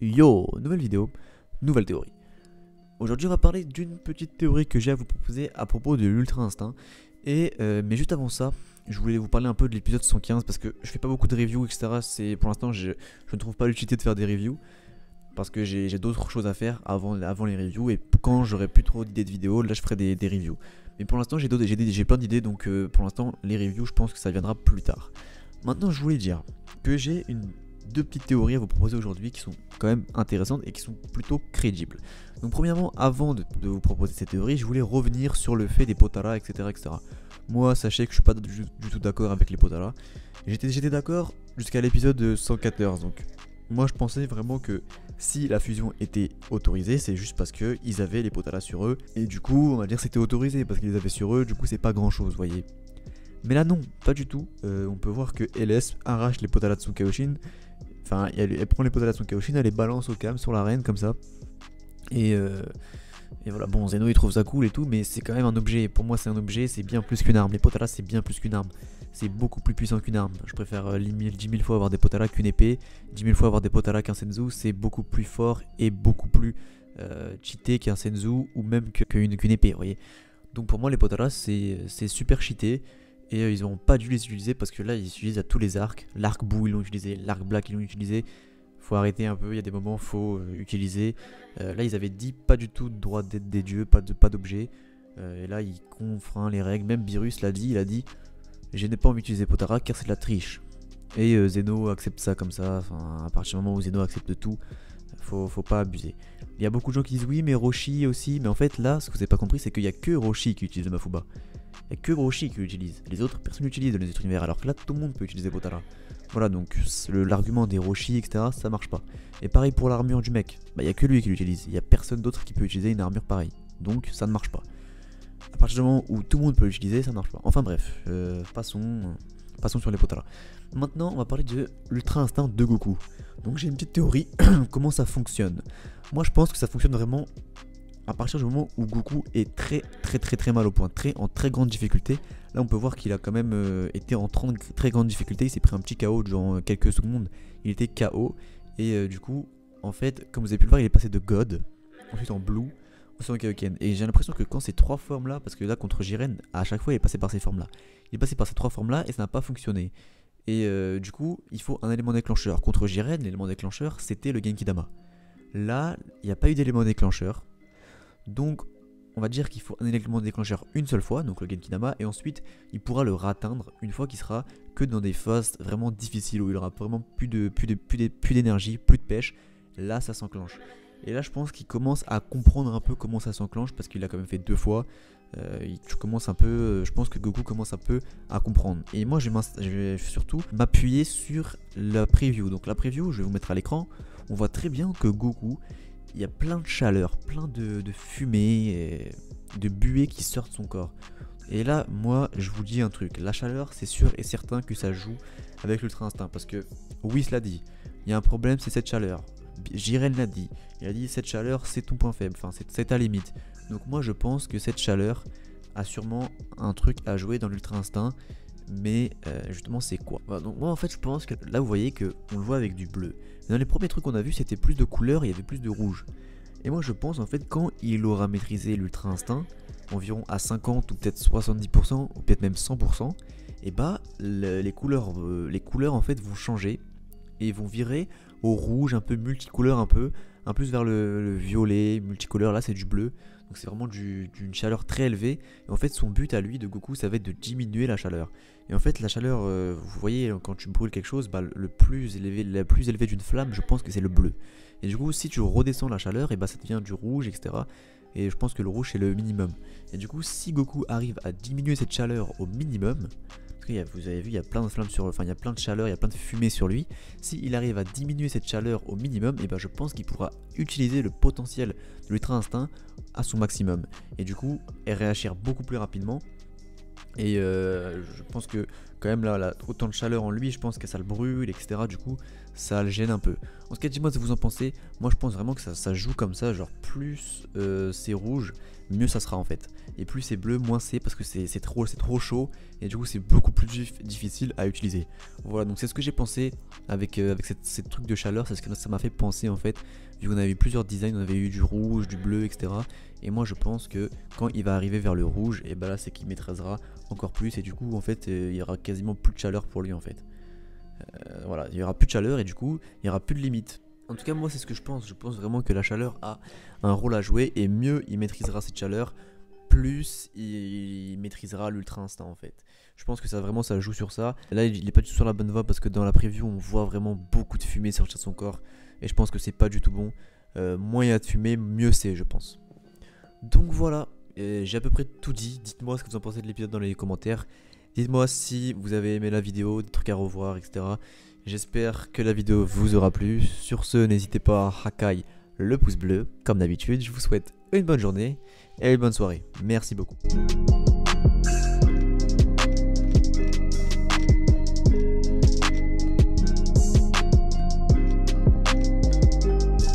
Yo, nouvelle vidéo, nouvelle théorie. Aujourd'hui, on va parler d'une petite théorie que j'ai à vous proposer à propos de l'Ultra Instinct. Mais juste avant ça, je voulais vous parler un peu de l'épisode 115 parce que je fais pas beaucoup de reviews, etc. Pour l'instant, je ne trouve pas l'utilité de faire des reviews parce que j'ai d'autres choses à faire avant les reviews. Et quand j'aurai plus trop d'idées de vidéos, là, je ferai des reviews. Mais pour l'instant, j'ai plein d'idées, donc pour l'instant, les reviews, je pense que ça viendra plus tard. Maintenant, je voulais dire que j'ai deux petites théories à vous proposer aujourd'hui qui sont quand même intéressantes et qui sont plutôt crédibles. Donc premièrement, avant de vous proposer cette théorie, je voulais revenir sur le fait des Potara, etc. etc. Moi, sachez que je suis pas du tout d'accord avec les Potara. J'étais d'accord jusqu'à l'épisode 114, donc moi je pensais vraiment que si la fusion était autorisée, c'est juste parce qu'ils avaient les Potara sur eux, et du coup, on va dire que c'était autorisé parce qu'ils les avaient sur eux, du coup c'est pas grand chose, vous voyez. Mais là non, pas du tout. On peut voir que LS arrache les Potara de son Kaioshin. Enfin, elle prend les Potara de son Kaioshin, elle les balance au calme sur l'arène comme ça. Et voilà, bon, Zeno il trouve ça cool et tout, mais c'est quand même un objet. Pour moi, c'est un objet, c'est bien plus qu'une arme. Les Potara, c'est bien plus qu'une arme. C'est beaucoup plus puissant qu'une arme. Je préfère 10 000 fois avoir des Potara qu'une épée. 10 000 fois avoir des Potara qu'un Senzu. C'est beaucoup plus fort et beaucoup plus cheaté qu'un Senzu ou même qu'une épée, vous voyez. Donc pour moi, les Potara, c'est super cheaté. Et ils n'ont pas dû les utiliser parce que là, ils utilisent à tous les arcs. L'arc boue, ils l'ont utilisé. L'arc black, ils l'ont utilisé. Faut arrêter un peu, il y a des moments faut utiliser. Là ils avaient dit pas du tout de droit d'être des dieux, pas d'objet. Et là ils confreinent les règles, même Beerus l'a dit, il a dit je n'ai pas envie d'utiliser Potara car c'est de la triche. Et Zeno accepte ça comme ça, enfin à partir du moment où Zeno accepte tout, faut pas abuser. Il y a beaucoup de gens qui disent oui mais Roshi aussi, mais en fait là ce que vous n'avez pas compris c'est qu'il n'y a que Roshi qui utilise le Mafuba. Il n'y a que Roshi qui l'utilise, les autres personnes l'utilisent dans les autres univers, alors que là tout le monde peut utiliser Potara. Voilà, donc l'argument des Roshi, etc., ça marche pas. Et pareil pour l'armure du mec, il n'y a que lui qui l'utilise, il n'y a personne d'autre qui peut utiliser une armure pareille. Donc ça ne marche pas. À partir du moment où tout le monde peut l'utiliser, ça ne marche pas. Enfin bref, passons sur les Potara. Maintenant, on va parler de l'Ultra Instinct de Goku. Donc j'ai une petite théorie, comment ça fonctionne. Moi je pense que ça fonctionne vraiment à partir du moment où Goku est très mal au point, en très grande difficulté. Là on peut voir qu'il a quand même été en très grande difficulté, il s'est pris un petit KO genre quelques secondes, il était KO. Et du coup, en fait, comme vous avez pu le voir, il est passé de God, ensuite en Blue, ensuite en Kaioken. Et j'ai l'impression que quand ces trois formes là, parce que là contre Jiren, à chaque fois il est passé par ces formes là. Il est passé par ces trois formes là et ça n'a pas fonctionné. Et du coup, il faut un élément déclencheur. Contre Jiren, l'élément déclencheur c'était le Genkidama. Là, il n'y a pas eu d'élément déclencheur. Donc on va dire qu'il faut un élément déclencheur une seule fois, donc le Genkidama, et ensuite il pourra le ratteindre une fois qu'il sera que dans des phases vraiment difficiles où il aura vraiment plus d'énergie, plus de pêche. Là ça s'enclenche. Et là je pense qu'il commence à comprendre un peu comment ça s'enclenche parce qu'il a quand même fait deux fois. Je pense que Goku commence un peu à comprendre. Et moi je vais surtout m'appuyer sur la preview. Donc la preview, je vais vous mettre à l'écran. On voit très bien que Goku, il y a plein de chaleur, plein de fumée, de buée qui sortent de son corps. Et là, moi, je vous dis un truc. La chaleur, c'est sûr et certain que ça joue avec l'Ultra Instinct. Parce que Whis l'a dit, il y a un problème, c'est cette chaleur. Jiren l'a dit, il a dit cette chaleur, c'est ton point faible, enfin, c'est ta limite. Donc moi, je pense que cette chaleur a sûrement un truc à jouer dans l'Ultra Instinct. Mais justement c'est quoi? Voilà, donc moi en fait je pense que là vous voyez que on le voit avec du bleu. Mais dans les premiers trucs qu'on a vu c'était plus de couleurs, il y avait plus de rouge. Et moi je pense en fait quand il aura maîtrisé l'Ultra Instinct, environ à 50 ou peut-être 70% ou peut-être même 100%, et bah les couleurs en fait vont changer et vont virer au rouge un peu multicouleur, un plus vers le violet multicouleur. Là c'est du bleu. Donc c'est vraiment d'une chaleur très élevée. Et en fait son but à lui de Goku ça va être de diminuer la chaleur. Et en fait la chaleur, vous voyez quand tu brûles quelque chose, bah, la plus élevée d'une flamme je pense que c'est le bleu. Et du coup si tu redescends la chaleur, et bah, ça devient du rouge, etc. Et je pense que le rouge c'est le minimum. Et du coup si Goku arrive à diminuer cette chaleur au minimum, parce que vous avez vu il y a plein de flammes il y a plein de chaleur, il y a plein de fumée sur lui. S'il arrive à diminuer cette chaleur au minimum, et bah, je pense qu'il pourra utiliser le potentiel de l'Ultra Instinct à son maximum. Et du coup réagir beaucoup plus rapidement. Et je pense que quand même là, autant de chaleur en lui, je pense que ça le brûle, etc. Du coup, ça le gêne un peu. En tout cas, dis-moi ce que vous en pensez. Moi, je pense vraiment que ça joue comme ça. Genre, plus c'est rouge, mieux ça sera en fait. Et plus c'est bleu, moins c'est parce que c'est trop chaud. Et du coup, c'est beaucoup plus difficile à utiliser. Voilà, donc c'est ce que j'ai pensé avec ces trucs de chaleur. C'est ce que ça m'a fait penser en fait. Vu qu'on avait eu plusieurs designs, on avait eu du rouge, du bleu, etc. Et moi, je pense que quand il va arriver vers le rouge, et ben là, c'est qu'il maîtrisera encore plus. Et du coup, en fait, il y aura quasiment plus de chaleur pour lui en fait. Voilà, il n'y aura plus de chaleur et du coup, il n'y aura plus de limite. En tout cas, moi, c'est ce que je pense. Je pense vraiment que la chaleur a un rôle à jouer et mieux il maîtrisera cette chaleur, plus il maîtrisera l'ultra instinct en fait. Je pense que ça vraiment ça joue sur ça. Là, il n'est pas du tout sur la bonne voie parce que dans la preview, on voit vraiment beaucoup de fumée sortir de son corps et je pense que c'est pas du tout bon. Moins il y a de fumée, mieux c'est, je pense. Donc voilà, j'ai à peu près tout dit. Dites-moi ce que vous en pensez de l'épisode dans les commentaires. Dites-moi si vous avez aimé la vidéo, des trucs à revoir, etc. J'espère que la vidéo vous aura plu. Sur ce, n'hésitez pas à Hakai le pouce bleu. Comme d'habitude, je vous souhaite une bonne journée et une bonne soirée. Merci beaucoup.